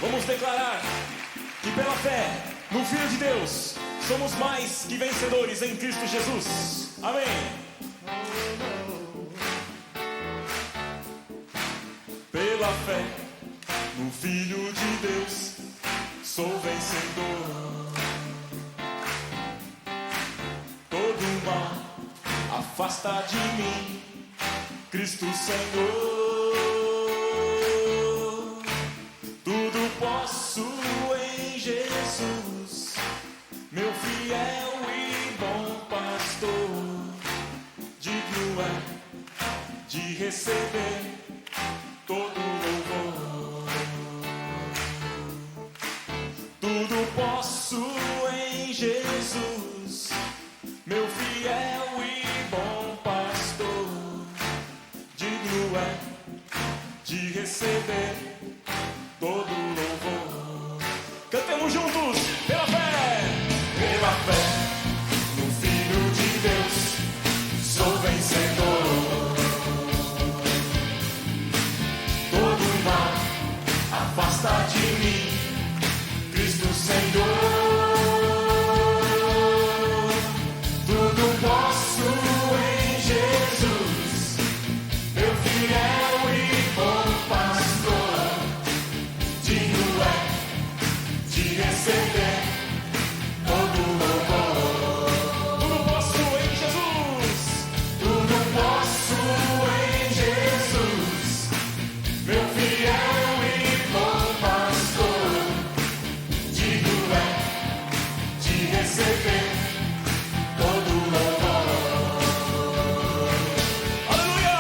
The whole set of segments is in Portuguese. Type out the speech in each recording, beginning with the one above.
Vamos declarar que pela fé no Filho de Deus somos mais que vencedores em Cristo Jesus. Amém. Pela fé no Filho de Deus sou vencedor. Todo mal afasta de mim, Cristo Senhor. Tudo posso em Jesus, meu fiel e bom pastor. Digno é de receber todo louvor. Tudo posso em Jesus, meu fiel e bom pastor. Digno é de receber todo louvor. Cantemos juntos, pela fé. Pela fé no Filho de Deus sou vencedor. Todo mal afasta de mim, Cristo Senhor. Tudo posso em Jesus, meu fiel e bom pastor. Digno é de receber todo louvor. Tudo posso em Jesus, tudo posso em Jesus, meu fiel e bom pastor. Digno é de receber todo louvor. Aleluia!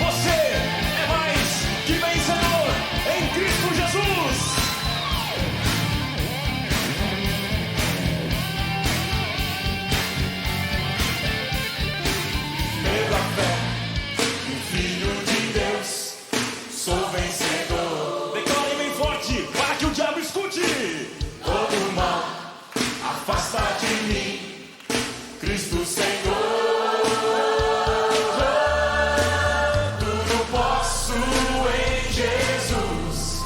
Você é mais que vencedor em Cristo Jesus. Pela fé no Filho de Deus sou vencedor. Declare bem forte para que o diabo escute. Todo mal afasta de mim, Cristo Senhor. Tudo posso em Jesus,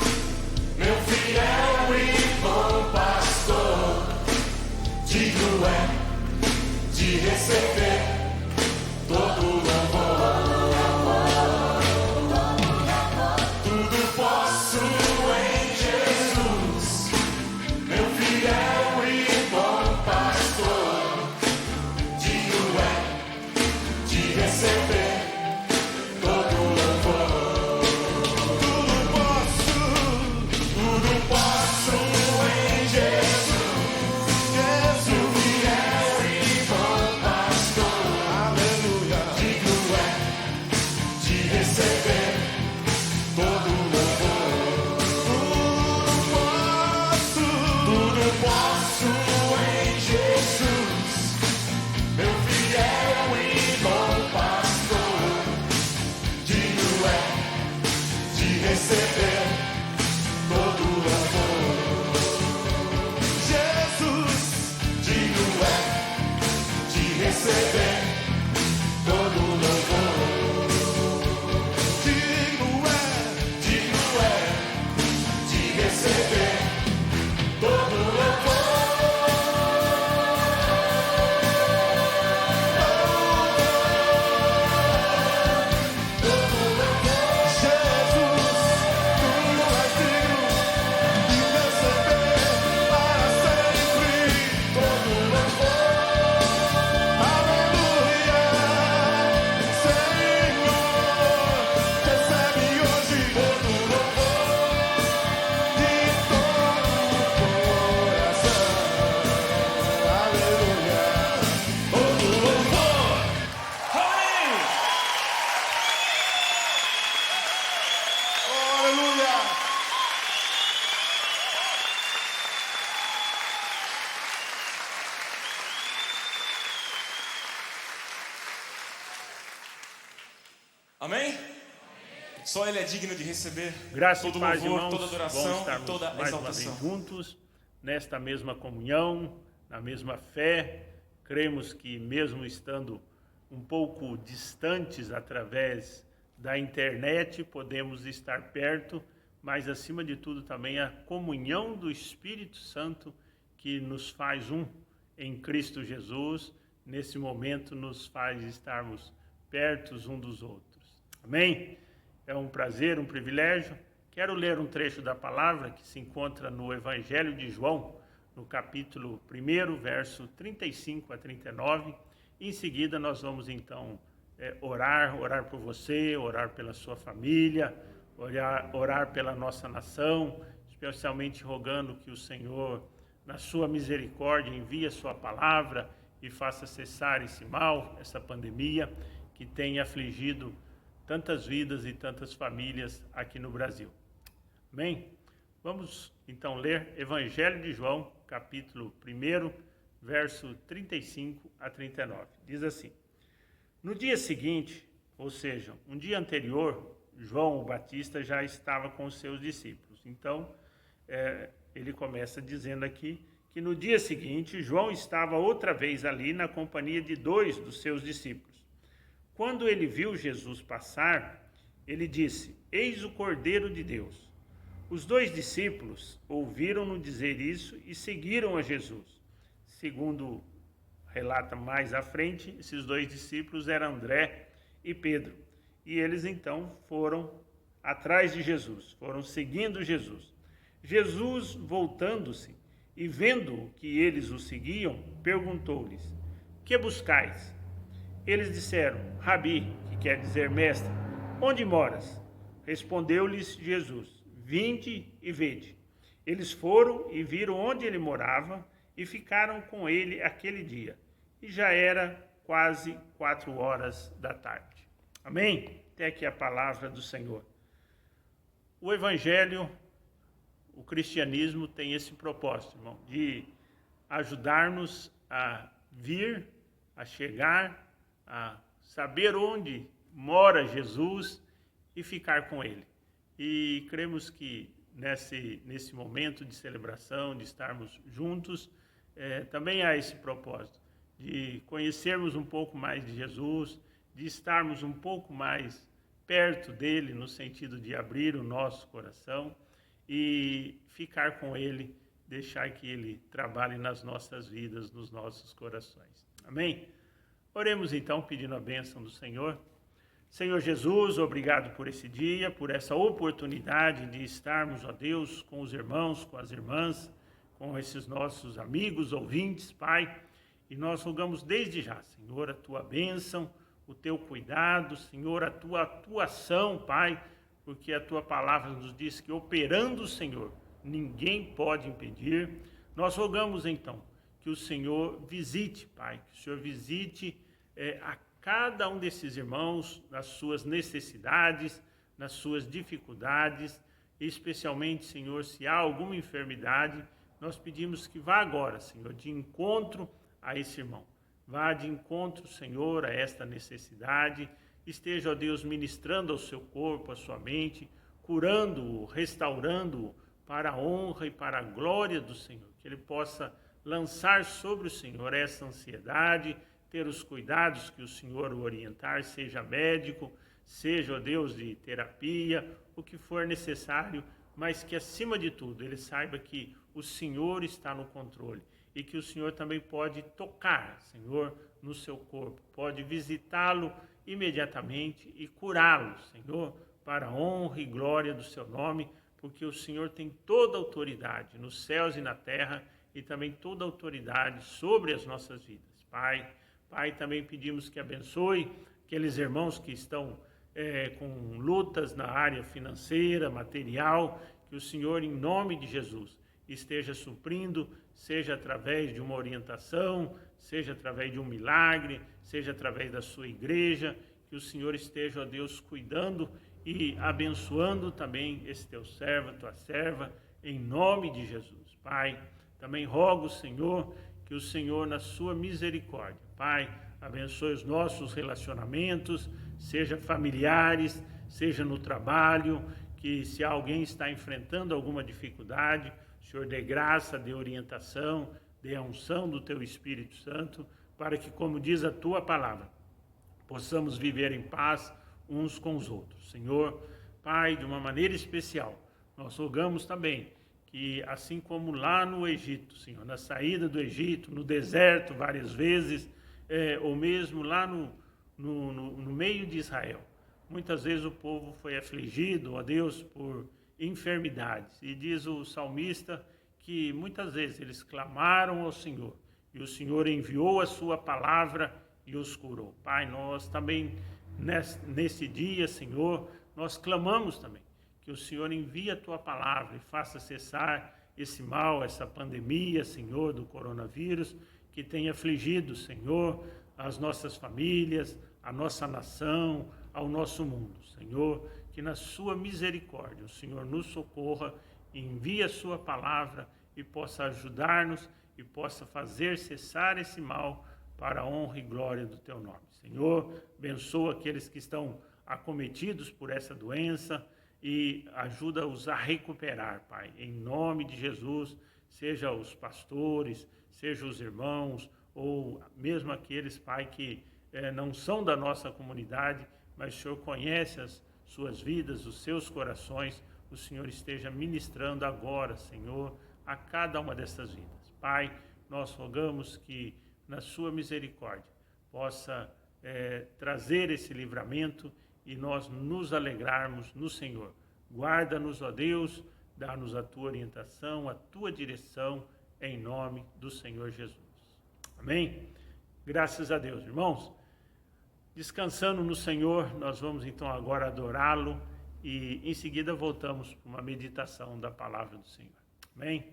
meu fiel e bom pastor. Digno é de receber todo louvor. Tudo posso em Jesus, meu fiel e bom pastor. Digno é de receber todo louvor. Tudo posso em Jesus, meu fiel e bom pastor. Aleluia. Digno é de receber todo louvor. Tudo posso em Jesus, meu fiel e bom pastor. Digno é de receber todo louvor. Jesus, digno é de receber todo louvor. Digno é de receber todo louvor. Amém? Só Ele é digno de receber Graça todo e paz, louvor, irmãos. toda Bom adoração e estarmos toda mais uma vez exaltação. juntos, nesta mesma comunhão, na mesma fé, cremos que mesmo estando um pouco distantes através da internet, podemos estar perto, mas acima de tudo também a comunhão do Espírito Santo que nos faz um em Cristo Jesus, nesse momento nos faz estarmos perto uns dos outros. Amém? É um prazer, um privilégio. Quero ler um trecho da palavra que se encontra no Evangelho de João, no capítulo 1, verso 35 a 39. Em seguida nós vamos então orar por você, orar pela sua família, orar pela nossa nação, especialmente rogando que o Senhor, na sua misericórdia, envie a sua palavra e faça cessar esse mal, essa pandemia que tem afligido tantas vidas e tantas famílias aqui no Brasil. Amém? Vamos então ler Evangelho de João, capítulo 1, verso 35 a 39. Diz assim: No dia seguinte, ou seja, um dia anterior, João o Batista já estava com os seus discípulos. Então, ele começa dizendo aqui que no dia seguinte, João estava outra vez ali na companhia de 2 dos seus discípulos. Quando ele viu Jesus passar, ele disse: Eis o Cordeiro de Deus. Os 2 discípulos ouviram-no dizer isso e seguiram a Jesus. Segundo relata mais à frente, esses 2 discípulos eram André e Pedro. E eles então foram atrás de Jesus, foram seguindo Jesus. Jesus, voltando-se e vendo que eles o seguiam, perguntou-lhes: Que buscais? Eles disseram: Rabi, que quer dizer mestre, onde moras? Respondeu-lhes Jesus: Vinde e vede. Eles foram e viram onde ele morava e ficaram com ele aquele dia. E já era quase 4 horas da tarde. Amém? Até aqui a palavra do Senhor. O Evangelho, o cristianismo tem esse propósito, irmão, de ajudar-nos a vir, a chegar, a saber onde mora Jesus e ficar com ele. E cremos que nesse momento de celebração, de estarmos juntos, também há esse propósito de conhecermos um pouco mais de Jesus, de estarmos um pouco mais perto dele, no sentido de abrir o nosso coração e ficar com ele, deixar que ele trabalhe nas nossas vidas, nos nossos corações. Amém? Oremos então pedindo a bênção do Senhor. Senhor Jesus, obrigado por esse dia, por essa oportunidade de estarmos, ó Deus, com os irmãos, com as irmãs, com esses nossos amigos, ouvintes, Pai. E nós rogamos desde já, Senhor, a Tua bênção, o Teu cuidado, Senhor, a Tua atuação, Pai, porque a Tua palavra nos diz que operando o Senhor, ninguém pode impedir. Nós rogamos então que o Senhor visite, Pai, que o Senhor visite a cada um desses irmãos nas suas necessidades, nas suas dificuldades, especialmente, Senhor, se há alguma enfermidade, nós pedimos que vá agora, Senhor, de encontro a esse irmão. Vá de encontro, Senhor, a esta necessidade, esteja, ó Deus, ministrando ao seu corpo, à sua mente, curando-o, restaurando-o para a honra e para a glória do Senhor, que ele possa lançar sobre o Senhor essa ansiedade, ter os cuidados que o Senhor o orientar, seja médico, seja, ó Deus, de terapia, o que for necessário, mas que acima de tudo ele saiba que o Senhor está no controle e que o Senhor também pode tocar, Senhor, no seu corpo, pode visitá-lo imediatamente e curá-lo, Senhor, para a honra e glória do seu nome, porque o Senhor tem toda a autoridade nos céus e na terra e também toda a autoridade sobre as nossas vidas. Pai, também pedimos que abençoe aqueles irmãos que estão com lutas na área financeira, material, que o Senhor, em nome de Jesus, esteja suprindo, seja através de uma orientação, seja através de um milagre, seja através da sua igreja, que o Senhor esteja, ó Deus, cuidando e abençoando também esse teu servo, tua serva, em nome de Jesus. Pai, também rogo, Senhor, que o Senhor, na sua misericórdia, Pai, abençoe os nossos relacionamentos, seja familiares, seja no trabalho, que se alguém está enfrentando alguma dificuldade, o Senhor dê graça, dê orientação, dê a unção do Teu Espírito Santo, para que, como diz a tua palavra, possamos viver em paz uns com os outros. Senhor, Pai, de uma maneira especial, nós rogamos também que, assim como lá no Egito, Senhor, na saída do Egito, no deserto várias vezes, ou mesmo lá no meio de Israel, muitas vezes o povo foi afligido, ó Deus, por enfermidades. E diz o salmista que muitas vezes eles clamaram ao Senhor, e o Senhor enviou a sua palavra e os curou. Pai, nós também, nesse dia, Senhor, nós clamamos também que o Senhor envie a tua palavra e faça cessar esse mal, essa pandemia, Senhor, do coronavírus, que tem afligido, Senhor, as nossas famílias, a nossa nação, ao nosso mundo. Senhor, que na sua misericórdia o Senhor nos socorra, envie a sua palavra e possa ajudar-nos e possa fazer cessar esse mal para a honra e glória do teu nome. Senhor, abençoa aqueles que estão acometidos por essa doença e ajuda-os a recuperar, Pai, em nome de Jesus, seja os pastores, seja os irmãos, ou mesmo aqueles, Pai, que não são da nossa comunidade, mas o Senhor conhece as suas vidas, os seus corações, o Senhor esteja ministrando agora, Senhor, a cada uma dessas vidas. Pai, nós rogamos que, na sua misericórdia, possa trazer esse livramento e nós nos alegrarmos no Senhor. Guarda-nos, ó Deus, dá-nos a tua orientação, a tua direção, em nome do Senhor Jesus. Amém? Graças a Deus, irmãos. Descansando no Senhor, nós vamos então agora adorá-lo e em seguida voltamos para uma meditação da palavra do Senhor. Amém?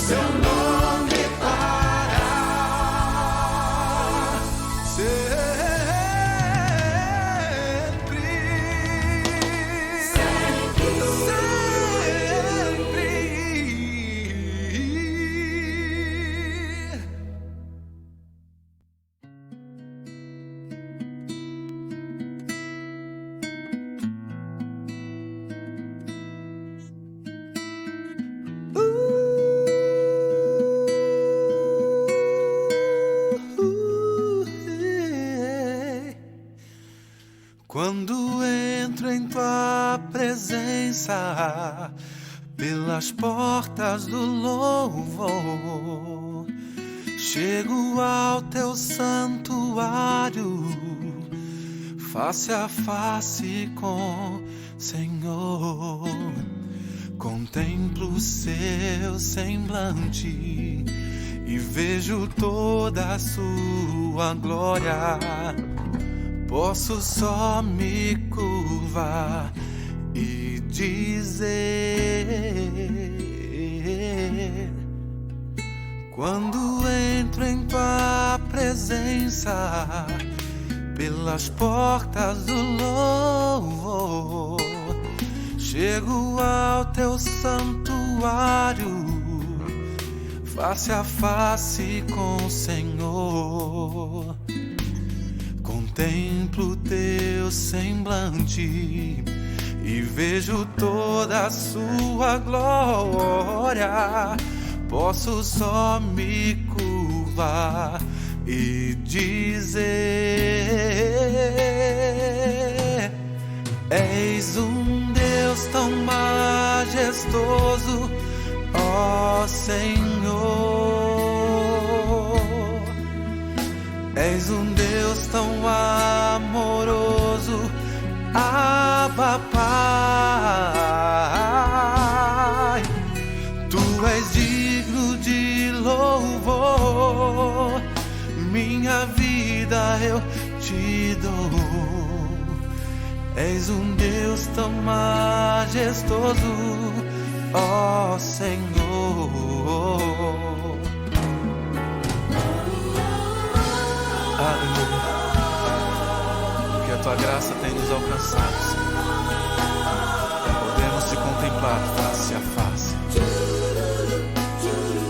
seu nome para sempre, sempre, sempre. Quando entro em tua presença, pelas portas do louvor, chego ao teu santuário, face a face com Senhor. Contemplo o seu semblante e vejo toda a sua glória. Posso só me curvar e dizer: quando entro em tua presença, pelas portas do louvor, chego ao teu santuário, face a face com o Senhor. Contemplo teu semblante e vejo toda a sua glória. Posso só me curvar e dizer: és um Deus tão majestoso, ó Senhor. És um Deus tão amoroso, Abba Pai. Tu és digno de louvor, minha vida eu te dou. És um Deus tão majestoso, ó Senhor. Aleluia. Porque a tua graça tem nos alcançado, Senhor. Podemos te contemplar face a face.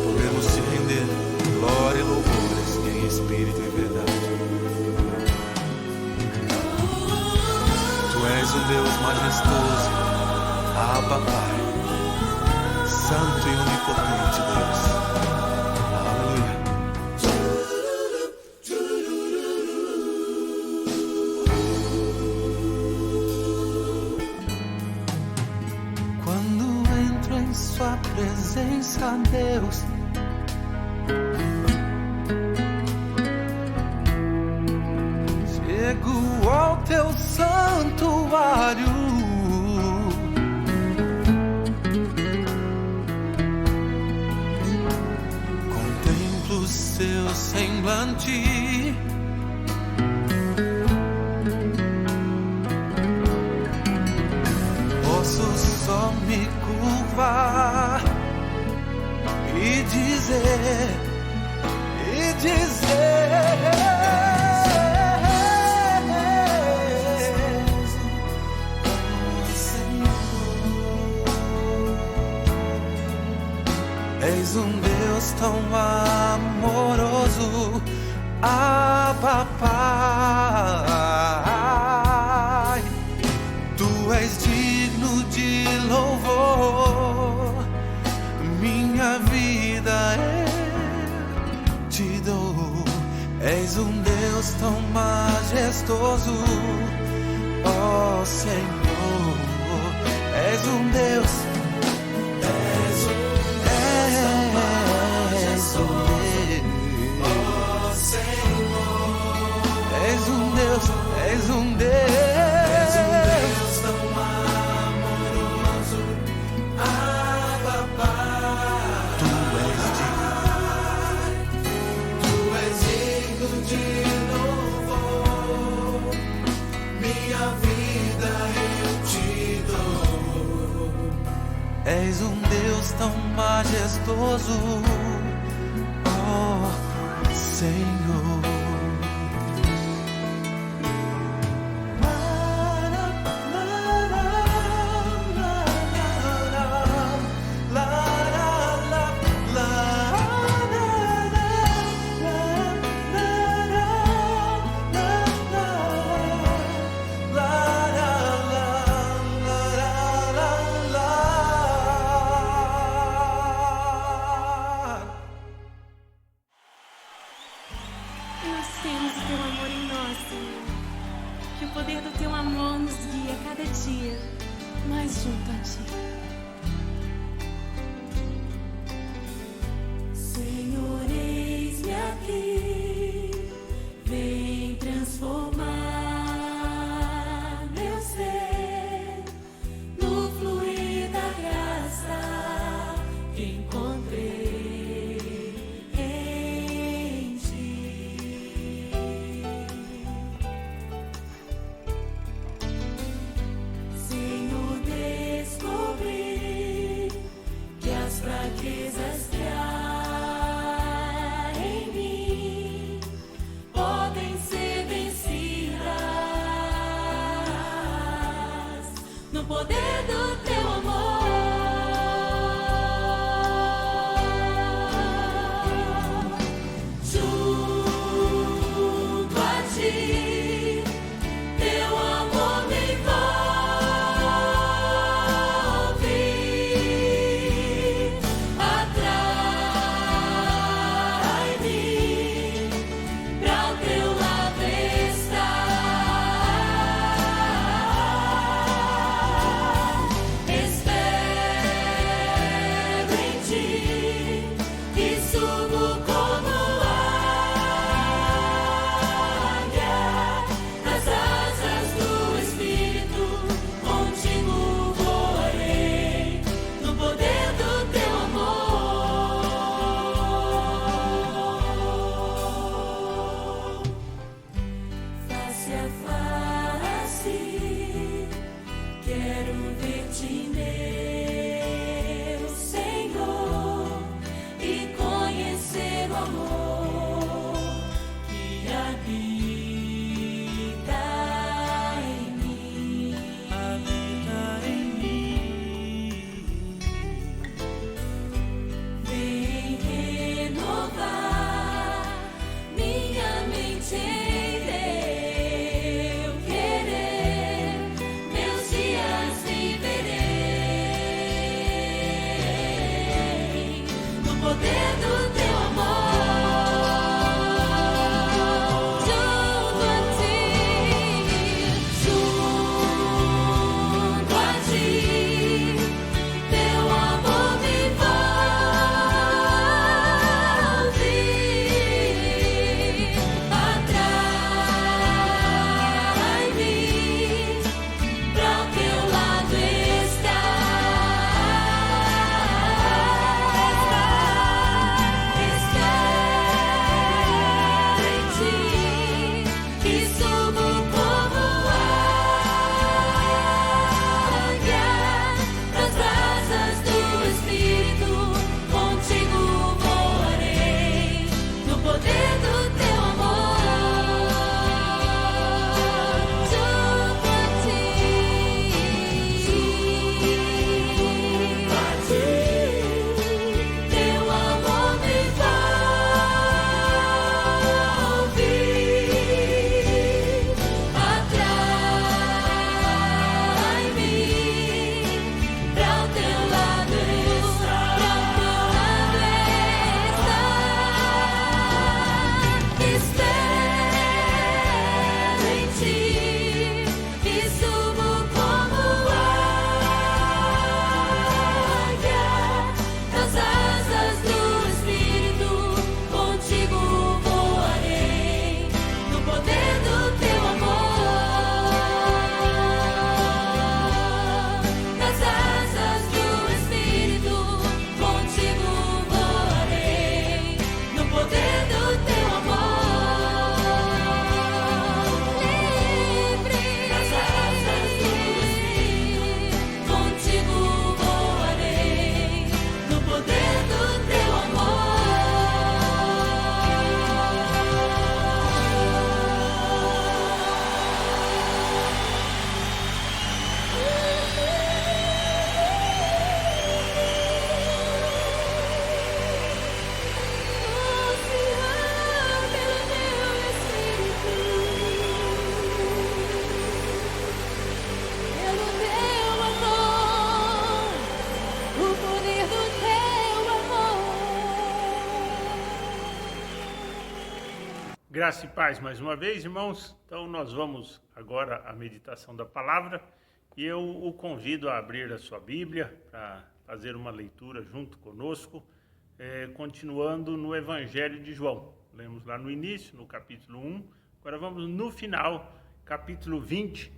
Podemos te render glória e louvores em espírito e verdade. Tu és um Deus majestoso, Abba Pai, santo e onipotente Deus. Aleluia. Sua presença, Deus, chego ao teu santuário, contemplo o seu semblante posso só me curvar e dizer, és um Deus tão amoroso, Abba Pai. Tu és digno de louvor, minha vida eu te dou. És um Deus tão majestoso, ó Senhor. És um Deus, és um Deus, és um Deus tão amoroso, Abba Pai. Tu és digno de louvor, minha vida eu te dou. majestoso, ó Senhor. Nós temos o Teu amor em nós, Senhor. Que o poder do Teu amor nos guie a cada dia mais junto a Ti. Senhor, eis-me aqui, vem transformar meu ser no fluir da graça que encontrei em Ti. Senhor, descobri que as fraquezas que há em mim podem ser vencidas no poder do Teu amor. Graça e paz mais uma vez, irmãos. Então nós vamos agora à meditação da palavra e eu o convido a abrir a sua Bíblia para fazer uma leitura junto conosco, continuando no Evangelho de João. Lemos lá no início, no capítulo 1, agora vamos no final, capítulo 20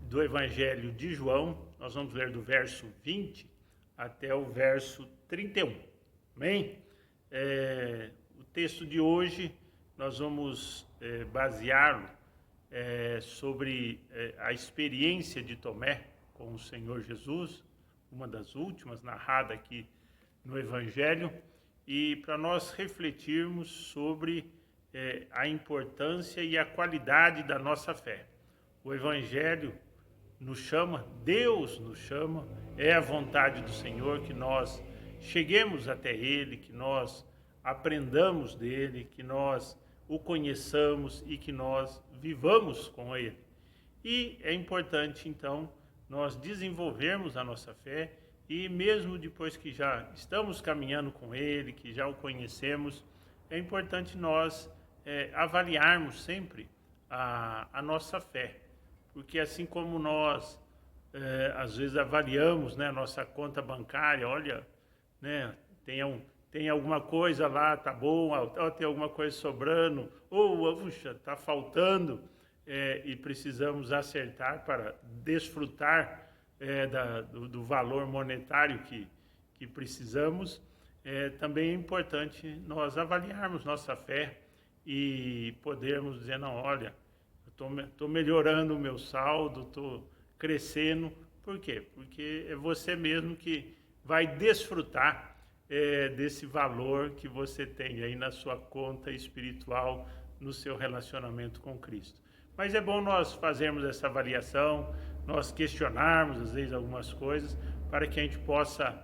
do Evangelho de João. Nós vamos ler do verso 20 até o verso 31. Amém? O texto de hoje nós vamos baseá-lo sobre a experiência de Tomé com o Senhor Jesus, uma das últimas narrada aqui no Evangelho, e para nós refletirmos sobre a importância e a qualidade da nossa fé. O Evangelho nos chama, Deus nos chama, é a vontade do Senhor que nós cheguemos até Ele, que nós aprendamos dele, que nós o conheçamos e que nós vivamos com Ele. E é importante, então, nós desenvolvermos a nossa fé e mesmo depois que já estamos caminhando com Ele, que já o conhecemos, é importante nós avaliarmos sempre a nossa fé. Porque assim como nós, às vezes, avaliamos, né, a nossa conta bancária, olha, né, tem alguma coisa lá, tá bom, ou tem alguma coisa sobrando, ou, puxa, tá faltando, e precisamos acertar para desfrutar do valor monetário que precisamos. Também é importante nós avaliarmos nossa fé e podermos dizer, não, olha, eu estou melhorando o meu saldo, estou crescendo. Por quê? Porque é você mesmo que vai desfrutar desse valor que você tem aí na sua conta espiritual, no seu relacionamento com Cristo. Mas é bom nós fazermos essa avaliação, nós questionarmos às vezes algumas coisas, para que a gente possa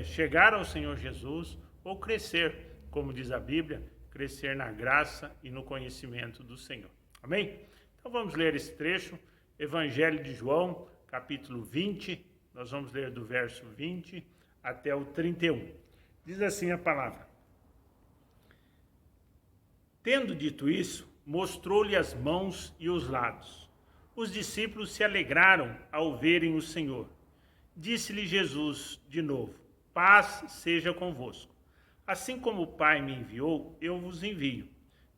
chegar ao Senhor Jesus ou crescer, como diz a Bíblia, crescer na graça e no conhecimento do Senhor. Amém? Então vamos ler esse trecho, Evangelho de João, capítulo 20, nós vamos ler do verso 20 até o 31. Diz assim a palavra: Tendo dito isso, mostrou-lhe as mãos e os lados. Os discípulos se alegraram ao verem o Senhor. Disse-lhe Jesus de novo: Paz seja convosco. Assim como o Pai me enviou, eu vos envio.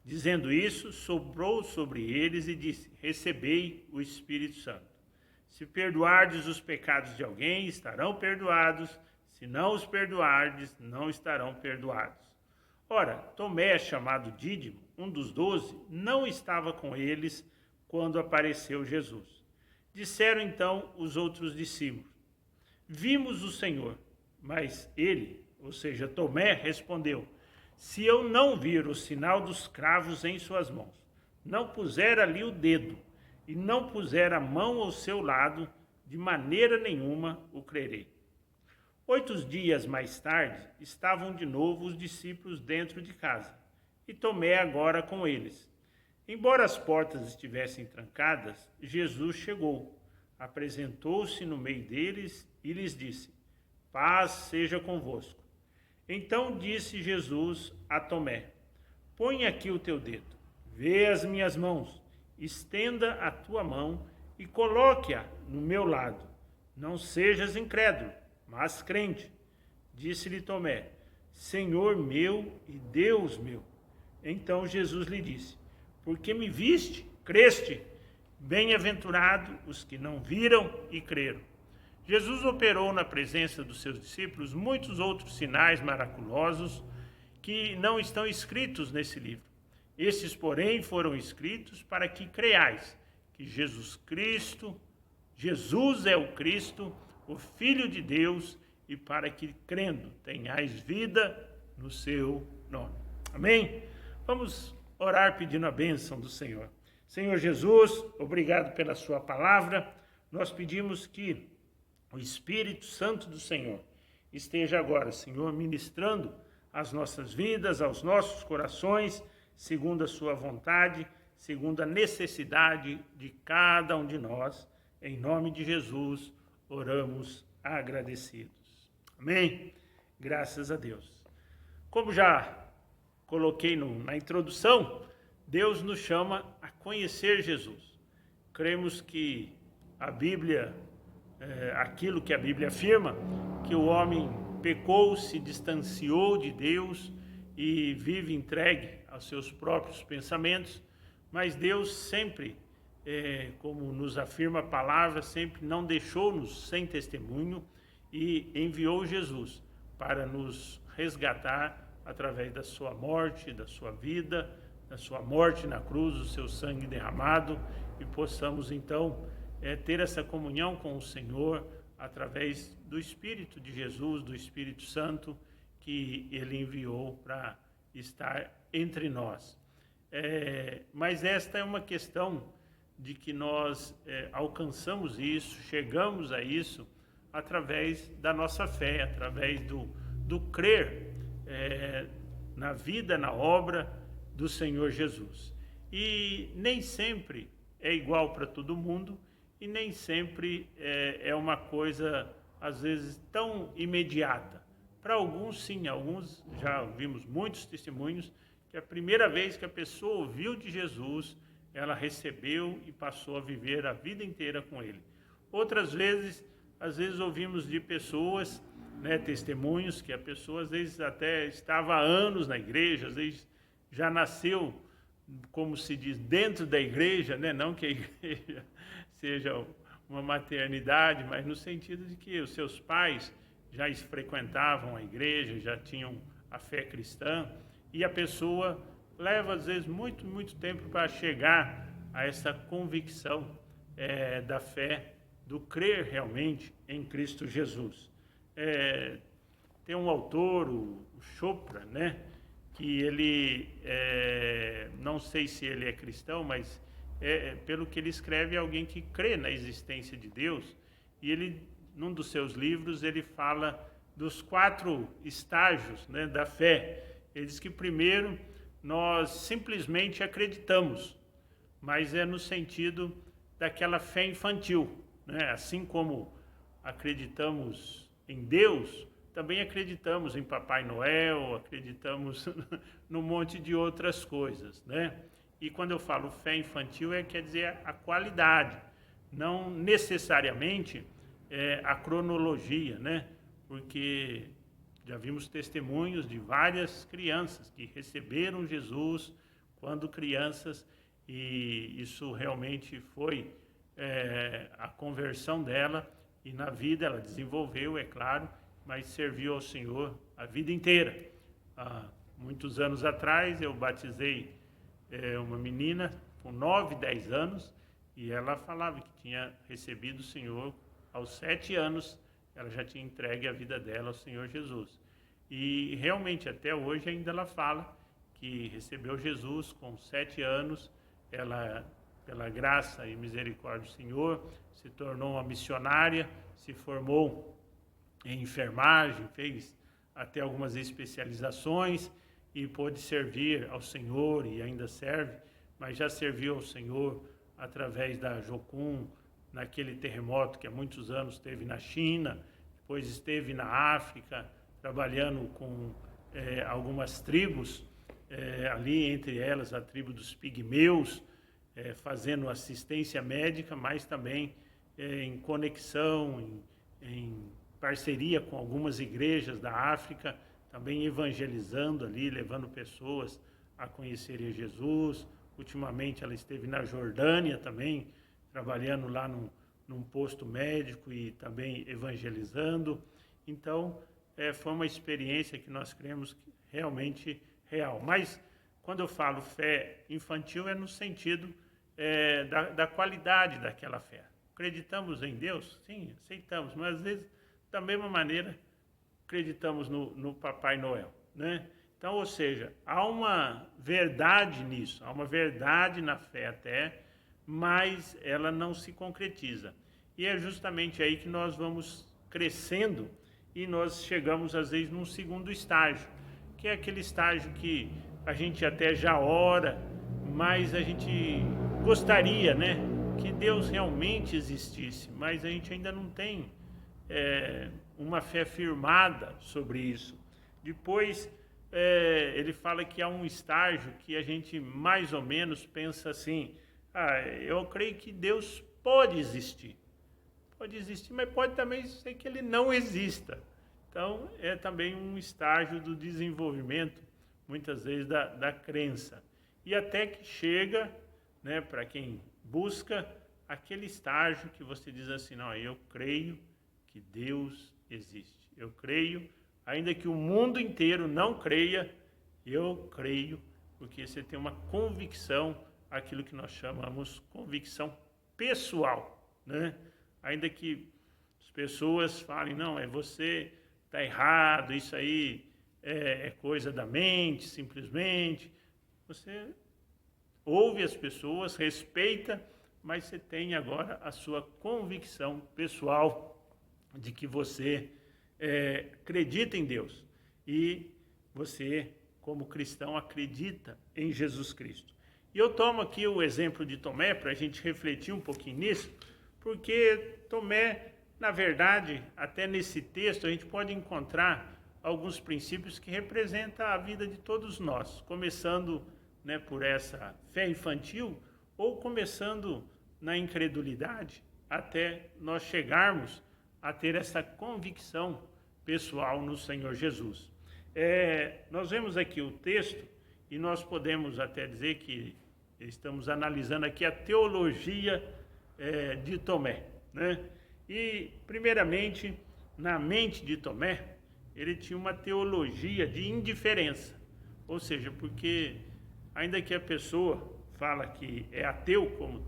Dizendo isso, soprou sobre eles e disse: Recebei o Espírito Santo. Se perdoardes os pecados de alguém, estarão perdoados. Se não os perdoardes, não estarão perdoados. Ora, Tomé, chamado Dídimo, um dos 12, não estava com eles quando apareceu Jesus. Disseram então os outros discípulos: Vimos o Senhor. Mas ele, ou seja, Tomé, respondeu: Se eu não vir o sinal dos cravos em suas mãos, não puser ali o dedo e não puser a mão ao seu lado, de maneira nenhuma o crerei. 8 dias mais tarde, estavam de novo os discípulos dentro de casa, e Tomé agora com eles. Embora as portas estivessem trancadas, Jesus chegou, apresentou-se no meio deles e lhes disse: Paz seja convosco. Então disse Jesus a Tomé: Põe aqui o teu dedo, vê as minhas mãos, estenda a tua mão e coloque-a no meu lado. Não sejas incrédulo, mas crente. Disse-lhe Tomé: Senhor meu e Deus meu. Então Jesus lhe disse: Porque me viste, creste. Bem-aventurado os que não viram e creram. Jesus operou na presença dos seus discípulos muitos outros sinais miraculosos que não estão escritos nesse livro. Esses, porém, foram escritos para que creiais que Jesus é o Cristo, o Filho de Deus, e para que, crendo, tenhais vida no seu nome. Amém? Vamos orar pedindo a bênção do Senhor. Senhor Jesus, obrigado pela sua palavra. Nós pedimos que o Espírito Santo do Senhor esteja agora, Senhor, ministrando às nossas vidas, aos nossos corações, segundo a sua vontade, segundo a necessidade de cada um de nós. Em nome de Jesus, oramos agradecidos. Amém? Graças a Deus. Como já coloquei na introdução, Deus nos chama a conhecer Jesus. Cremos que a Bíblia, aquilo que a Bíblia afirma, que o homem pecou, se distanciou de Deus e vive entregue aos seus próprios pensamentos, mas Deus sempre, como nos afirma a palavra, sempre não deixou-nos sem testemunho e enviou Jesus para nos resgatar através da sua morte, da sua vida, da sua morte na cruz, o seu sangue derramado, e possamos então ter essa comunhão com o Senhor através do Espírito de Jesus, do Espírito Santo, que Ele enviou para estar entre nós. Mas esta é uma questão de que nós alcançamos isso, chegamos a isso através da nossa fé, através do crer na vida, na obra do Senhor Jesus. E nem sempre é igual para todo mundo e nem sempre é uma coisa, às vezes, tão imediata. Para alguns, sim, alguns já vimos muitos testemunhos que a primeira vez que a pessoa ouviu de Jesus, ela recebeu e passou a viver a vida inteira com Ele. Outras vezes, às vezes ouvimos de pessoas, testemunhos, que a pessoa às vezes até estava há anos na igreja, às vezes já nasceu, como se diz, dentro da igreja, não que a igreja seja uma maternidade, mas no sentido de que os seus pais já frequentavam a igreja, já tinham a fé cristã, e a pessoa leva às vezes muito, muito tempo para chegar a essa convicção da fé, do crer realmente em Cristo Jesus. Tem um autor, o Chopra, que ele, não sei se ele é cristão, mas pelo que ele escreve, é alguém que crê na existência de Deus, e ele, num dos seus livros, ele fala dos 4 estágios da fé. Ele diz que primeiro nós simplesmente acreditamos, mas é no sentido daquela fé infantil, assim como acreditamos em Deus, também acreditamos em Papai Noel, acreditamos num monte de outras coisas, E quando eu falo fé infantil, quer dizer a qualidade, não necessariamente a cronologia, Porque já vimos testemunhos de várias crianças que receberam Jesus quando crianças, e isso realmente foi a conversão dela, e na vida ela desenvolveu, é claro, mas serviu ao Senhor a vida inteira. Há muitos anos atrás eu batizei uma menina com 9, 10 anos, e ela falava que tinha recebido o Senhor aos 7 anos, ela já tinha entregue a vida dela ao Senhor Jesus. E realmente até hoje ainda ela fala que recebeu Jesus com 7 anos, ela, pela graça e misericórdia do Senhor, se tornou uma missionária, se formou em enfermagem, fez até algumas especializações e pôde servir ao Senhor, e ainda serve, mas já serviu ao Senhor através da Jocum, naquele terremoto que há muitos anos teve na China, depois esteve na África, trabalhando com algumas tribos, ali entre elas a tribo dos pigmeus, fazendo assistência médica, mas também em conexão, em parceria com algumas igrejas da África, também evangelizando ali, levando pessoas a conhecerem Jesus. Ultimamente ela esteve na Jordânia também, trabalhando lá num posto médico e também evangelizando. Então, foi uma experiência que nós cremos realmente real. Mas, quando eu falo fé infantil, é no sentido da qualidade daquela fé. Acreditamos em Deus? Sim, aceitamos, mas às vezes, da mesma maneira, acreditamos no Papai Noel, Então, ou seja, há uma verdade nisso, há uma verdade na fé até, mas ela não se concretiza. E é justamente aí que nós vamos crescendo e nós chegamos, às vezes, num segundo estágio, que é aquele estágio que a gente até já ora, mas a gente gostaria, que Deus realmente existisse, mas a gente ainda não tem uma fé firmada sobre isso. Depois ele fala que há um estágio que a gente mais ou menos pensa assim, eu creio que Deus pode existir, mas pode também ser que ele não exista. Então, é também um estágio do desenvolvimento, muitas vezes, da crença. E até que chega, né, para quem busca, aquele estágio que você diz assim, não, eu creio que Deus existe. Eu creio, ainda que o mundo inteiro não creia, eu creio, porque você tem uma convicção, aquilo que nós chamamos convicção pessoal, né? Ainda que as pessoas falem, não, você está errado, isso aí é coisa da mente, simplesmente. Você ouve as pessoas, respeita, mas você tem agora a sua convicção pessoal de que você acredita em Deus. E você, como cristão, acredita em Jesus Cristo. E eu tomo aqui o exemplo de Tomé para a gente refletir um pouquinho nisso, porque Tomé, na verdade, até nesse texto, a gente pode encontrar alguns princípios que representam a vida de todos nós, começando, né, por essa fé infantil, ou começando na incredulidade, até nós chegarmos a ter essa convicção pessoal no Senhor Jesus. Nós vemos aqui o texto e nós podemos até dizer que estamos analisando aqui a teologia de Tomé, né? E, primeiramente, na mente de Tomé, ele tinha uma teologia de indiferença, ou seja, porque ainda que a pessoa fala que é ateu, como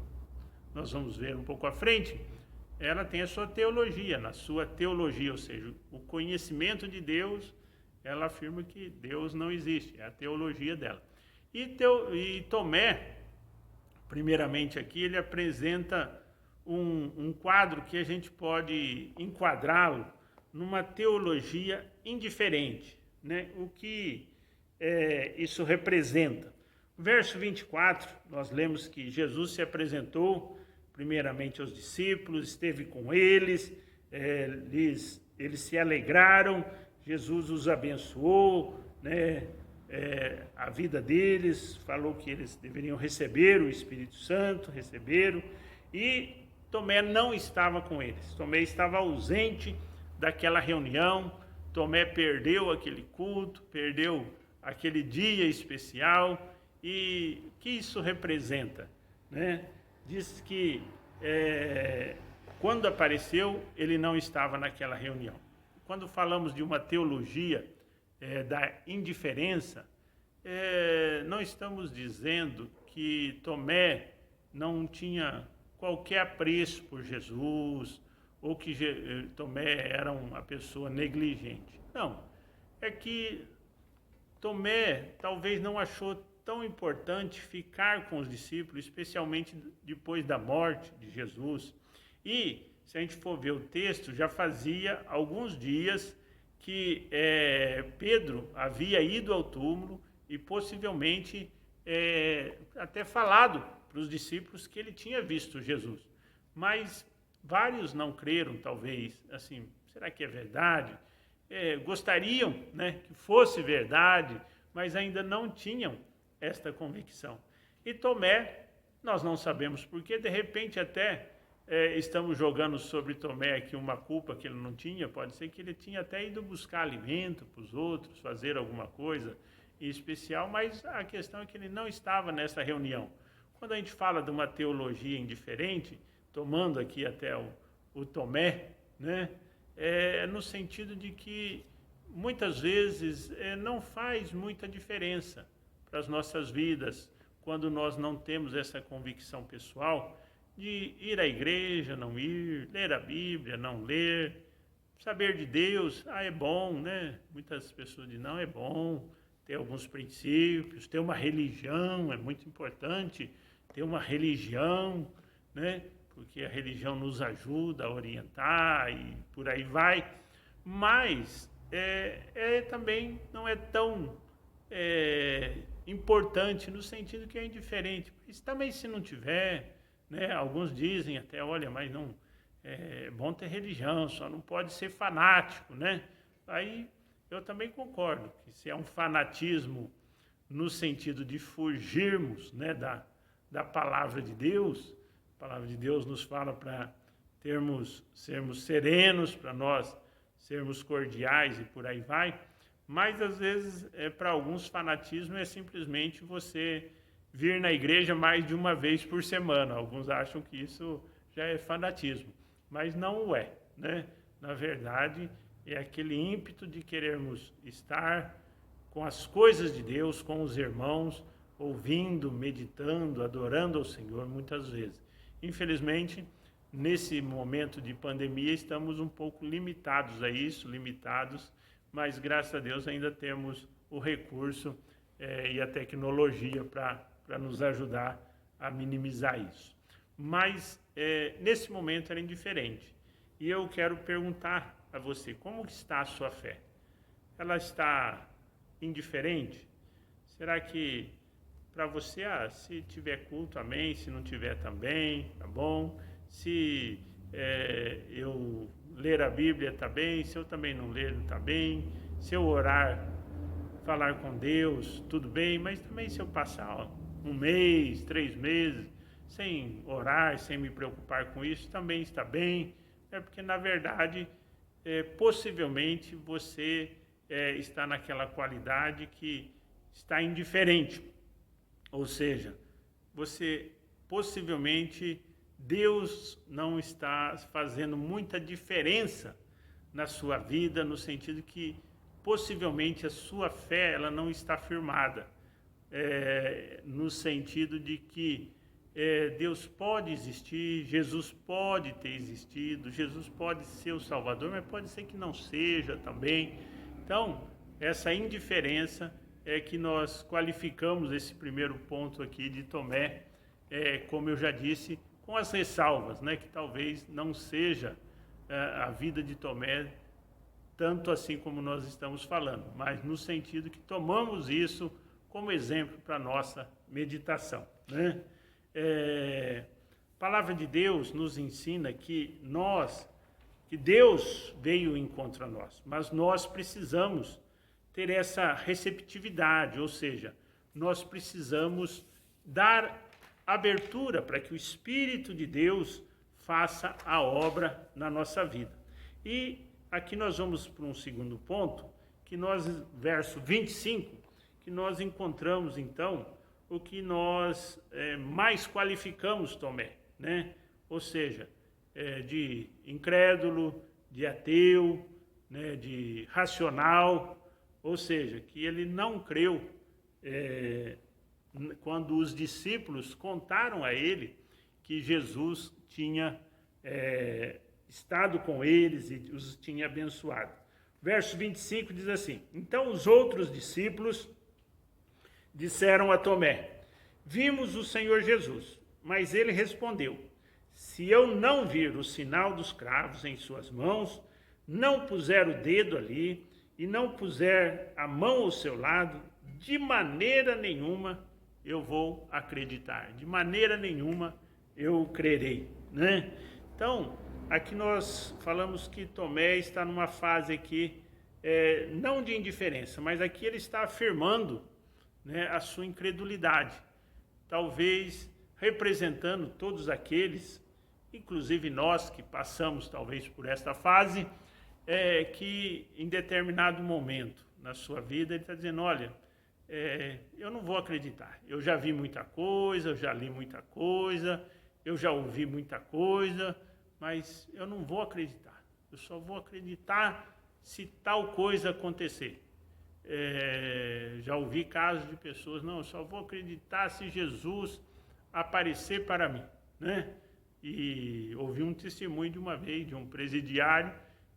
nós vamos ver um pouco à frente, ela tem a sua teologia, na sua teologia, ou seja, o conhecimento de Deus, ela afirma que Deus não existe, é a teologia dela. E Tomé, primeiramente aqui, ele apresenta um quadro que a gente pode enquadrá-lo numa teologia indiferente, né? O que isso representa? Verso 24, nós lemos que Jesus se apresentou primeiramente aos discípulos, esteve com eles, eles se alegraram, Jesus os abençoou, né? A vida deles, falou que eles deveriam receber o Espírito Santo, receberam, e Tomé não estava com eles. Tomé estava ausente daquela reunião, Tomé perdeu aquele culto, perdeu aquele dia especial. E o que isso representa, né? Diz que quando apareceu, ele não estava naquela reunião. Quando falamos de uma teologia da indiferença, não estamos dizendo que Tomé não tinha qualquer apreço por Jesus, ou que Tomé era uma pessoa negligente. Não, é que Tomé talvez não achou tão importante ficar com os discípulos, especialmente depois da morte de Jesus. E, se a gente for ver o texto, já fazia alguns dias que Pedro havia ido ao túmulo e possivelmente até falado para os discípulos que ele tinha visto Jesus. Mas vários não creram, talvez, assim, será que é verdade? Gostariam, né, que fosse verdade, mas ainda não tinham esta convicção. E Tomé, nós não sabemos porque, de repente até estamos jogando sobre Tomé aqui uma culpa que ele não tinha, pode ser que ele tinha até ido buscar alimento para os outros, fazer alguma coisa em especial, mas a questão é que ele não estava nessa reunião. Quando a gente fala de uma teologia indiferente, tomando aqui até o Tomé, né, no sentido de que muitas vezes não faz muita diferença para as nossas vidas, quando nós não temos essa convicção pessoal de ir à igreja, não ir, ler a Bíblia, não ler, saber de Deus, é bom, né? Muitas pessoas dizem, não, é bom ter alguns princípios, ter uma religião, é muito importante ter uma religião, né? Porque a religião nos ajuda a orientar e por aí vai, mas também não é tão importante no sentido que é indiferente. Mas também se não tiver, né, alguns dizem até, olha, mas não é bom ter religião, só não pode ser fanático, né? Aí eu também concordo que se é um fanatismo no sentido de fugirmos, né, da palavra de Deus, a palavra de Deus nos fala para sermos serenos, para nós sermos cordiais e por aí vai, mas às vezes para alguns fanatismo é simplesmente você vir na igreja mais de uma vez por semana. Alguns acham que isso já é fanatismo, mas não o é, né? Na verdade, é aquele ímpeto de querermos estar com as coisas de Deus, com os irmãos, ouvindo, meditando, adorando ao Senhor muitas vezes. Infelizmente, nesse momento de pandemia, estamos um pouco limitados a isso, mas graças a Deus ainda temos o recurso e a tecnologia para nos ajudar a minimizar isso. Mas nesse momento era indiferente. E eu quero perguntar a você, como está a sua fé? Ela está indiferente? Será que para você, se tiver culto, amém, se não tiver também, tá bom? Se eu ler a Bíblia, tá bem, se eu também não ler, tá bem, se eu orar, falar com Deus, tudo bem, mas também se eu passar um mês, 3 meses, sem orar, sem me preocupar com isso, também está bem, porque na verdade, possivelmente você está naquela qualidade que está indiferente, ou seja, você possivelmente Deus não está fazendo muita diferença na sua vida, no sentido que possivelmente a sua fé ela não está firmada, no sentido de que Deus pode existir, Jesus pode ter existido, Jesus pode ser o Salvador, mas pode ser que não seja também. Então, essa indiferença é que nós qualificamos esse primeiro ponto aqui de Tomé, como eu já disse, com as ressalvas, né, que talvez não seja a vida de Tomé tanto assim como nós estamos falando, mas no sentido que tomamos isso como exemplo para a nossa meditação, né? A palavra de Deus nos ensina que Deus veio em encontro a nós, mas nós precisamos ter essa receptividade, ou seja, nós precisamos dar abertura para que o Espírito de Deus faça a obra na nossa vida. E aqui nós vamos para um segundo ponto, verso 25, que nós encontramos então o que nós mais qualificamos Tomé, né? Ou seja, de incrédulo, de ateu, né? De racional, ou seja, que ele não creu quando os discípulos contaram a ele que Jesus tinha estado com eles e os tinha abençoado. Verso 25 diz assim: então os outros discípulos disseram a Tomé: vimos o Senhor Jesus. Mas ele respondeu: se eu não vir o sinal dos cravos em suas mãos, não puser o dedo ali e não puser a mão ao seu lado, de maneira nenhuma eu vou acreditar, de maneira nenhuma eu crerei, né? Então, aqui nós falamos que Tomé está numa fase aqui, não de indiferença, mas aqui ele está afirmando, né, a sua incredulidade, talvez representando todos aqueles, inclusive nós que passamos talvez por esta fase, que em determinado momento na sua vida ele está dizendo: olha, eu não vou acreditar, eu já vi muita coisa, eu já li muita coisa, eu já ouvi muita coisa, mas eu não vou acreditar, eu só vou acreditar se tal coisa acontecer. Já ouvi casos de pessoas: não, eu só vou acreditar se Jesus aparecer para mim, né? E ouvi um testemunho de uma vez de um presidiário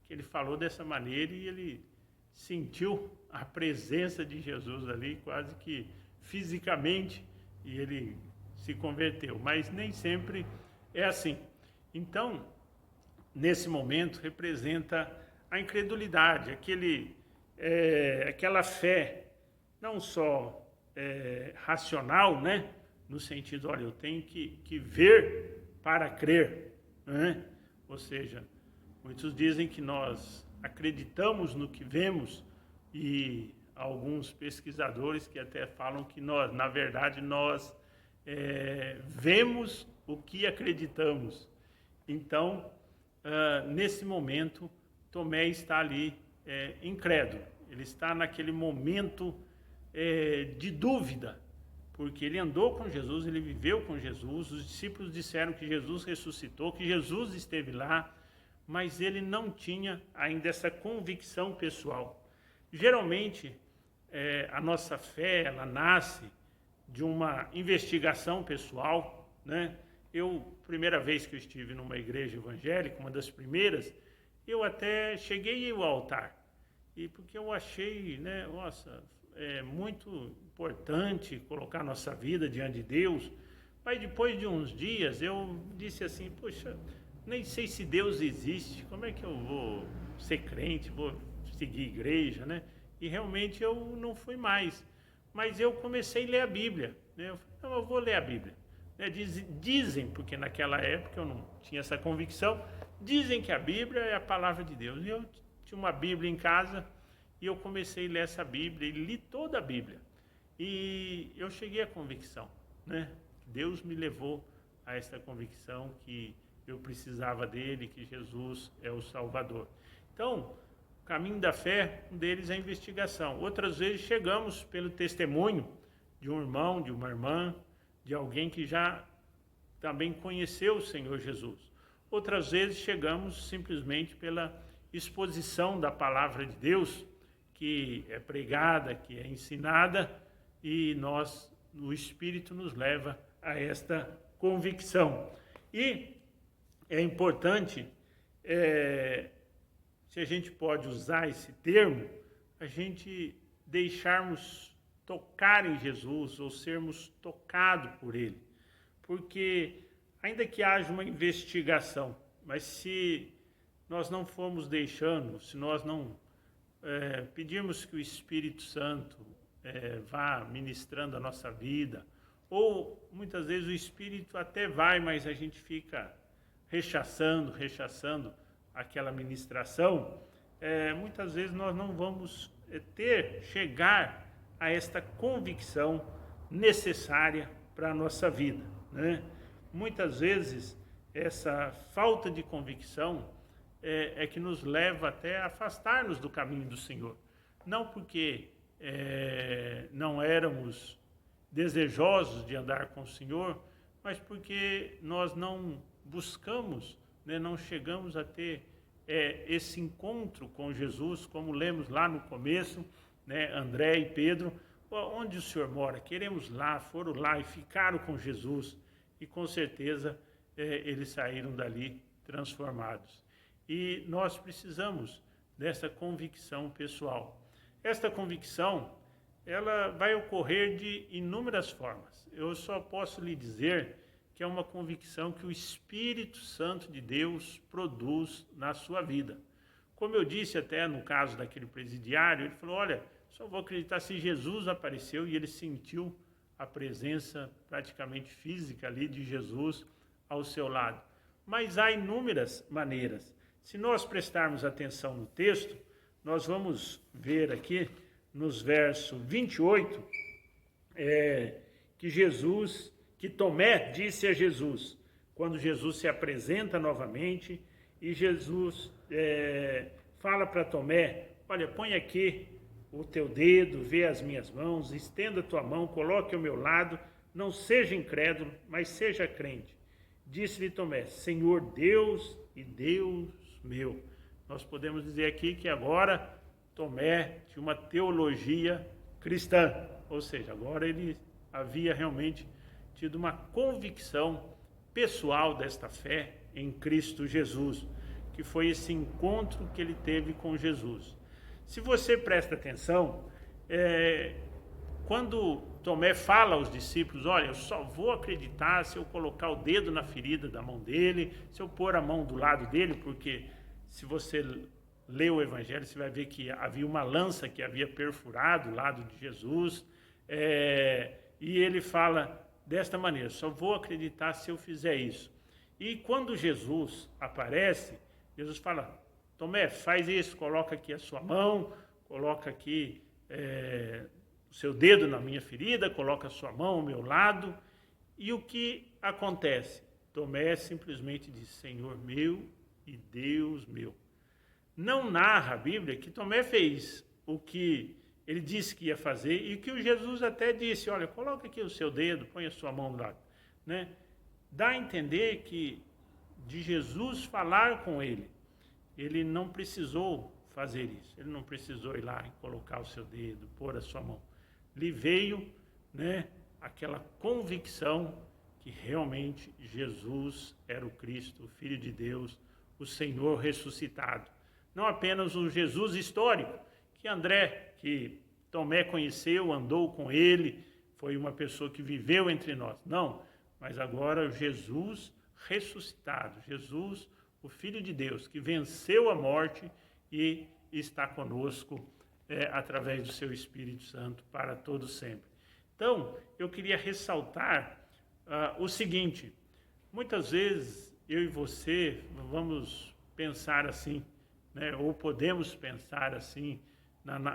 que ele falou dessa maneira e ele sentiu a presença de Jesus ali, quase que fisicamente, e ele se converteu, mas nem sempre é assim. Então, nesse momento, representa a incredulidade, aquela fé, não só racional, né? No sentido, olha, eu tenho que ver para crer, né? Ou seja, muitos dizem que nós acreditamos no que vemos, e alguns pesquisadores que até falam que nós, na verdade, nós vemos o que acreditamos. Então, nesse momento, Tomé está ali incrédulo. Ele está naquele momento de dúvida, porque ele andou com Jesus, ele viveu com Jesus, os discípulos disseram que Jesus ressuscitou, que Jesus esteve lá, mas ele não tinha ainda essa convicção pessoal. Geralmente, a nossa fé, ela nasce de uma investigação pessoal, né? Primeira vez que eu estive numa igreja evangélica, uma das primeiras, eu até cheguei ao altar, e porque eu achei, né, nossa, muito importante colocar nossa vida diante de Deus, mas depois de uns dias eu disse assim, poxa, nem sei se Deus existe, como é que eu vou ser crente, vou seguir igreja, né? E realmente eu não fui mais, mas eu comecei a ler a Bíblia, né? Eu falei, não, eu vou ler a Bíblia. Dizem, porque naquela época eu não tinha essa convicção, dizem que a Bíblia é a palavra de Deus. E eu tinha uma Bíblia em casa e eu comecei a ler essa Bíblia e li toda a Bíblia. E eu cheguei à convicção, né? Deus me levou a essa convicção que eu precisava dele, que Jesus é o Salvador. Então, o caminho da fé, um deles é a investigação. Outras vezes chegamos pelo testemunho de um irmão, de uma irmã, de alguém que já também conheceu o Senhor Jesus. Outras vezes chegamos simplesmente pela exposição da palavra de Deus, que é pregada, que é ensinada, e o Espírito nos leva a esta convicção. E é importante, se a gente pode usar esse termo, a gente deixarmos tocar em Jesus ou sermos tocados por Ele. Porque, ainda que haja uma investigação, mas se nós não formos deixando, se nós não pedirmos que o Espírito Santo vá ministrando a nossa vida, ou muitas vezes o Espírito até vai, mas a gente fica rechaçando aquela ministração, muitas vezes nós não vamos chegar a esta convicção necessária para a nossa vida, né? Muitas vezes essa falta de convicção é que nos leva até a afastar-nos do caminho do Senhor. Não porque não éramos desejosos de andar com o Senhor, mas porque nós não buscamos, né, não chegamos a ter esse encontro com Jesus, como lemos lá no começo, né, André e Pedro, onde o Senhor mora? Queremos lá, foram lá e ficaram com Jesus, e com certeza eles saíram dali transformados. E nós precisamos dessa convicção pessoal. Esta convicção, ela vai ocorrer de inúmeras formas. Eu só posso lhe dizer que é uma convicção que o Espírito Santo de Deus produz na sua vida. Como eu disse até no caso daquele presidiário, ele falou, olha, só vou acreditar se Jesus apareceu, e ele sentiu a presença praticamente física ali de Jesus ao seu lado. Mas há inúmeras maneiras. Se nós prestarmos atenção no texto, nós vamos ver aqui nos versos 28, que Tomé disse a Jesus, quando Jesus se apresenta novamente, e Jesus fala para Tomé, olha, põe aqui o teu dedo, vê as minhas mãos, estenda a tua mão, coloque ao meu lado, não seja incrédulo, mas seja crente. Disse-lhe Tomé, Senhor Deus e Deus meu. Nós podemos dizer aqui que agora Tomé tinha uma teologia cristã, ou seja, agora ele havia realmente tido uma convicção pessoal desta fé em Cristo Jesus, que foi esse encontro que ele teve com Jesus. Se você presta atenção, quando Tomé fala aos discípulos, olha, eu só vou acreditar se eu colocar o dedo na ferida da mão dele, se eu pôr a mão do lado dele, porque se você lê o Evangelho, você vai ver que havia uma lança que havia perfurado o lado de Jesus, e ele fala desta maneira, só vou acreditar se eu fizer isso. E quando Jesus aparece, Jesus fala, Tomé, faz isso, coloca aqui a sua mão, coloca aqui o seu dedo na minha ferida, coloca a sua mão ao meu lado. E o que acontece? Tomé simplesmente diz, Senhor meu e Deus meu. Não narra a Bíblia que Tomé fez o que ele disse que ia fazer e que o Jesus até disse, olha, coloca aqui o seu dedo, põe a sua mão do lado. Né? Dá a entender que de Jesus falar com ele não precisou fazer isso, ele não precisou ir lá e colocar o seu dedo, pôr a sua mão. Lhe veio, né, aquela convicção que realmente Jesus era o Cristo, o Filho de Deus, o Senhor ressuscitado. Não apenas um Jesus histórico, que Tomé conheceu, andou com ele, foi uma pessoa que viveu entre nós. Não, mas agora Jesus ressuscitado, Jesus, o Filho de Deus, que venceu a morte e está conosco através do seu Espírito Santo para todo sempre. Então, eu queria ressaltar o seguinte, muitas vezes eu e você vamos pensar assim, né, ou podemos pensar assim,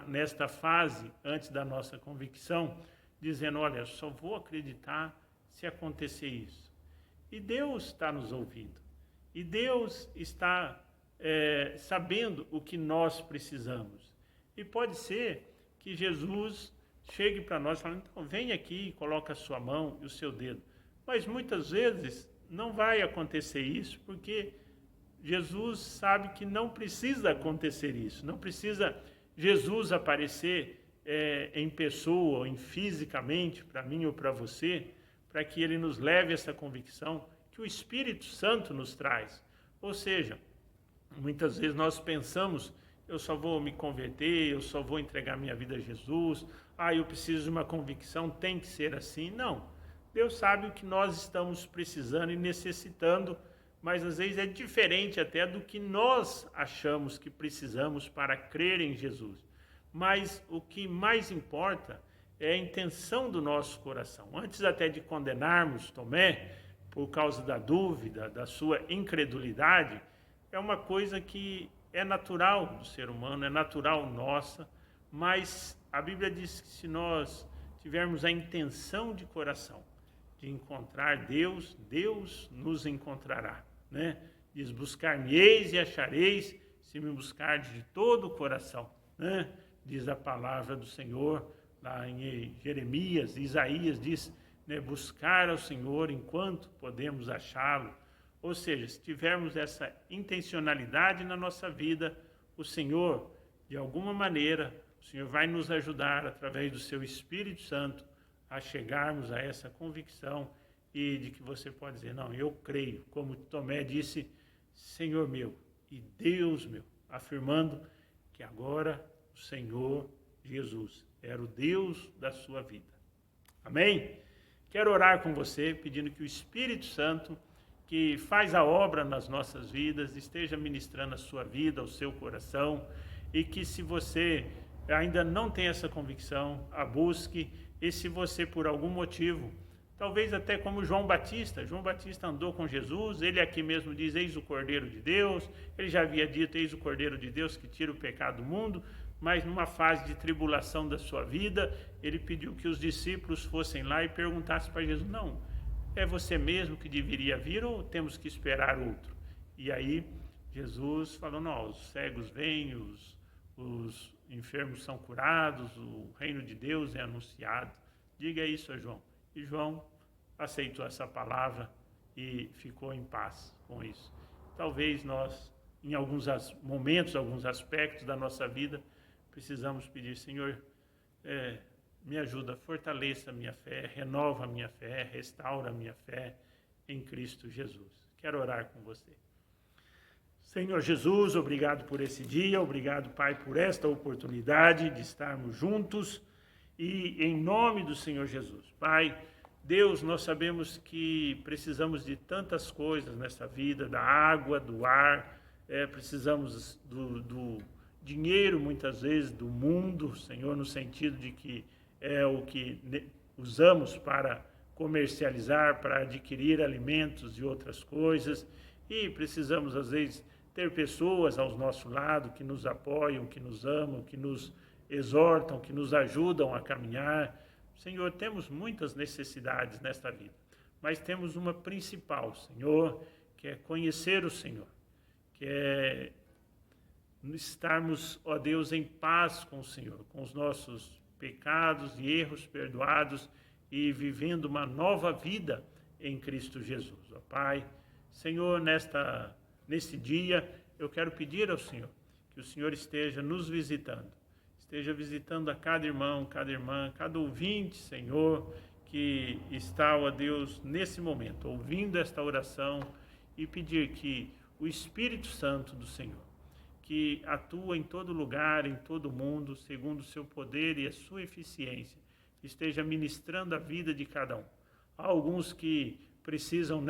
nesta fase, antes da nossa convicção, dizendo, olha, só vou acreditar se acontecer isso. E Deus está nos ouvindo. E Deus está sabendo o que nós precisamos. E pode ser que Jesus chegue para nós falando, então vem aqui e coloca a sua mão e o seu dedo. Mas muitas vezes não vai acontecer isso, porque Jesus sabe que não precisa acontecer isso. Não precisa Jesus aparecer em pessoa, ou fisicamente, para mim ou para você, para que ele nos leve essa convicção que o Espírito Santo nos traz. Ou seja, muitas vezes nós pensamos, eu só vou me converter, eu só vou entregar minha vida a Jesus, eu preciso de uma convicção, tem que ser assim. Não, Deus sabe o que nós estamos precisando e necessitando, mas às vezes é diferente até do que nós achamos que precisamos para crer em Jesus. Mas o que mais importa é a intenção do nosso coração. Antes até de condenarmos Tomé, por causa da dúvida, da sua incredulidade, é uma coisa que é natural do ser humano, é natural nossa, mas a Bíblia diz que se nós tivermos a intenção de coração de encontrar Deus, Deus nos encontrará, né? Diz, buscar-me-eis e achareis, se me buscardes de todo o coração, né? Diz a palavra do Senhor, lá em Jeremias, Isaías diz, né, buscar ao Senhor enquanto podemos achá-lo. Ou seja, se tivermos essa intencionalidade na nossa vida, o Senhor, de alguma maneira, o Senhor vai nos ajudar, através do seu Espírito Santo, a chegarmos a essa convicção e de que você pode dizer, não, eu creio, como Tomé disse, Senhor meu e Deus meu, afirmando que agora o Senhor Jesus era o Deus da sua vida. Amém? Quero orar com você, pedindo que o Espírito Santo, que faz a obra nas nossas vidas, esteja ministrando a sua vida, ao seu coração, e que se você ainda não tem essa convicção, a busque, e se você por algum motivo, talvez até como João Batista andou com Jesus, ele aqui mesmo diz, eis o Cordeiro de Deus, ele já havia dito, eis o Cordeiro de Deus que tira o pecado do mundo, mas numa fase de tribulação da sua vida, ele pediu que os discípulos fossem lá e perguntassem para Jesus, não, é você mesmo que deveria vir ou temos que esperar outro? E aí Jesus falou, não, os cegos vêm, os enfermos são curados, o reino de Deus é anunciado. Diga isso a João. E João aceitou essa palavra e ficou em paz com isso. Talvez nós, em alguns momentos, alguns aspectos da nossa vida, precisamos pedir, Senhor, me ajuda, fortaleça a minha fé, renova a minha fé, restaura a minha fé em Cristo Jesus. Quero orar com você. Senhor Jesus, obrigado por esse dia, obrigado, Pai, por esta oportunidade de estarmos juntos e em nome do Senhor Jesus. Pai, Deus, nós sabemos que precisamos de tantas coisas nessa vida, da água, do ar, precisamos do dinheiro, muitas vezes, do mundo, Senhor, no sentido de que é o que usamos para comercializar, para adquirir alimentos e outras coisas, e precisamos, às vezes, ter pessoas ao nosso lado que nos apoiam, que nos amam, que nos exortam, que nos ajudam a caminhar. Senhor, temos muitas necessidades nesta vida, mas temos uma principal, Senhor, que é conhecer o Senhor, que é estarmos, ó Deus, em paz com o Senhor, com os nossos pecados e erros perdoados e vivendo uma nova vida em Cristo Jesus. Ó Pai, Senhor, nesse dia, eu quero pedir ao Senhor que o Senhor esteja nos visitando, esteja visitando a cada irmão, cada irmã, cada ouvinte, Senhor, que está, ó Deus, nesse momento, ouvindo esta oração, e pedir que o Espírito Santo do Senhor, que atua em todo lugar, em todo mundo, segundo o seu poder e a sua eficiência, esteja ministrando a vida de cada um. Há alguns que precisam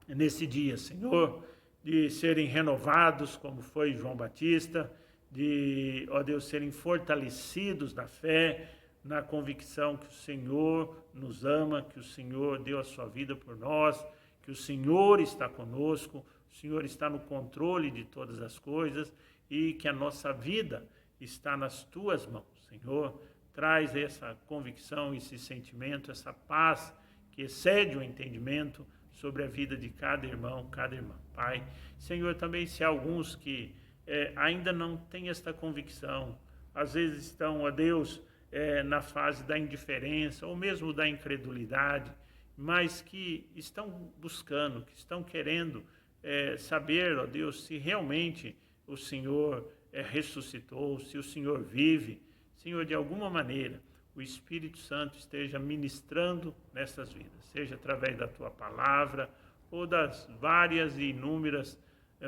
nesse dia, Senhor, de serem renovados, como foi João Batista, de, ó Deus, serem fortalecidos na fé, na convicção que o Senhor nos ama, que o Senhor deu a sua vida por nós, que o Senhor está conosco, o Senhor está no controle de todas as coisas e que a nossa vida está nas Tuas mãos. Senhor, traz essa convicção, esse sentimento, essa paz que excede o entendimento sobre a vida de cada irmão, cada irmã. Pai, Senhor, também se há alguns que ainda não têm esta convicção, às vezes estão, ó Deus, na fase da indiferença ou mesmo da incredulidade, mas que estão buscando, que estão querendo saber, ó Deus, se realmente o Senhor ressuscitou, se o Senhor vive. Senhor, de alguma maneira, o Espírito Santo esteja ministrando nessas vidas, seja através da Tua palavra ou das várias e inúmeras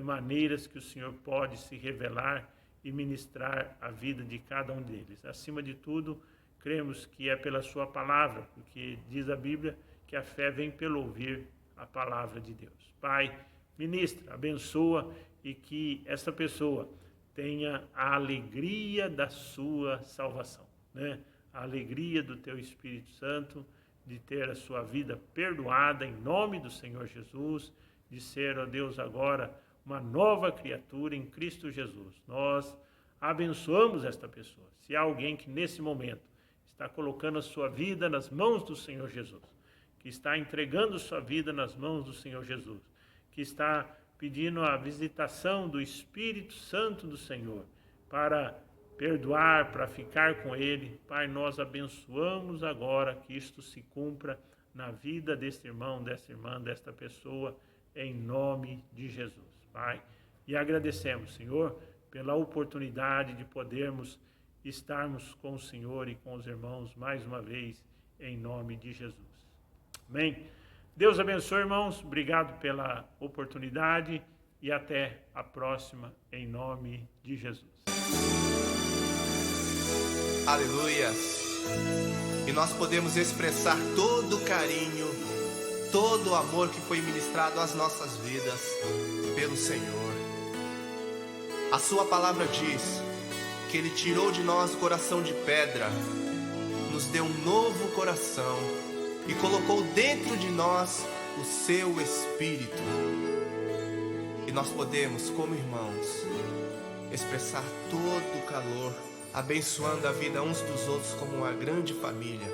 maneiras que o Senhor pode se revelar e ministrar a vida de cada um deles. Acima de tudo, cremos que é pela Sua palavra, porque diz a Bíblia que a fé vem pelo ouvir a palavra de Deus. Pai, ministra, abençoa e que essa pessoa tenha a alegria da sua salvação, né? A alegria do Teu Espírito Santo, de ter a sua vida perdoada em nome do Senhor Jesus, de ser, ó Deus, agora uma nova criatura em Cristo Jesus. Nós abençoamos esta pessoa. Se há alguém que nesse momento está colocando a sua vida nas mãos do Senhor Jesus, que está entregando sua vida nas mãos do Senhor Jesus, que está pedindo a visitação do Espírito Santo do Senhor para perdoar, para ficar com Ele, Pai, nós abençoamos agora que isto se cumpra na vida deste irmão, desta irmã, desta pessoa, em nome de Jesus, Pai. E agradecemos, Senhor, pela oportunidade de podermos estarmos com o Senhor e com os irmãos mais uma vez, em nome de Jesus. Amém? Deus abençoe, irmãos. Obrigado pela oportunidade e até a próxima, em nome de Jesus. Aleluias! E nós podemos expressar todo o carinho, todo o amor que foi ministrado às nossas vidas pelo Senhor. A Sua palavra diz que Ele tirou de nós o coração de pedra, nos deu um novo coração e colocou dentro de nós o Seu Espírito. E nós podemos, como irmãos, expressar todo o calor, abençoando a vida uns dos outros como uma grande família,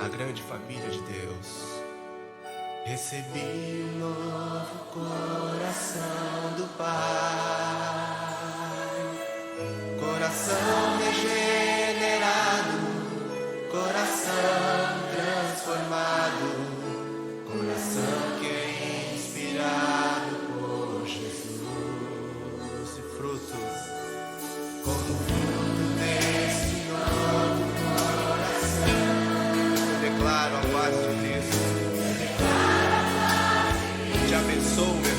a grande família de Deus. Recebi um novo coração do Pai, coração regenerado, coração transformado, coração que é inspirado por Jesus. E frutos como fruto desse novo coração, eu declaro a paz de Cristo. Te abençoo, meu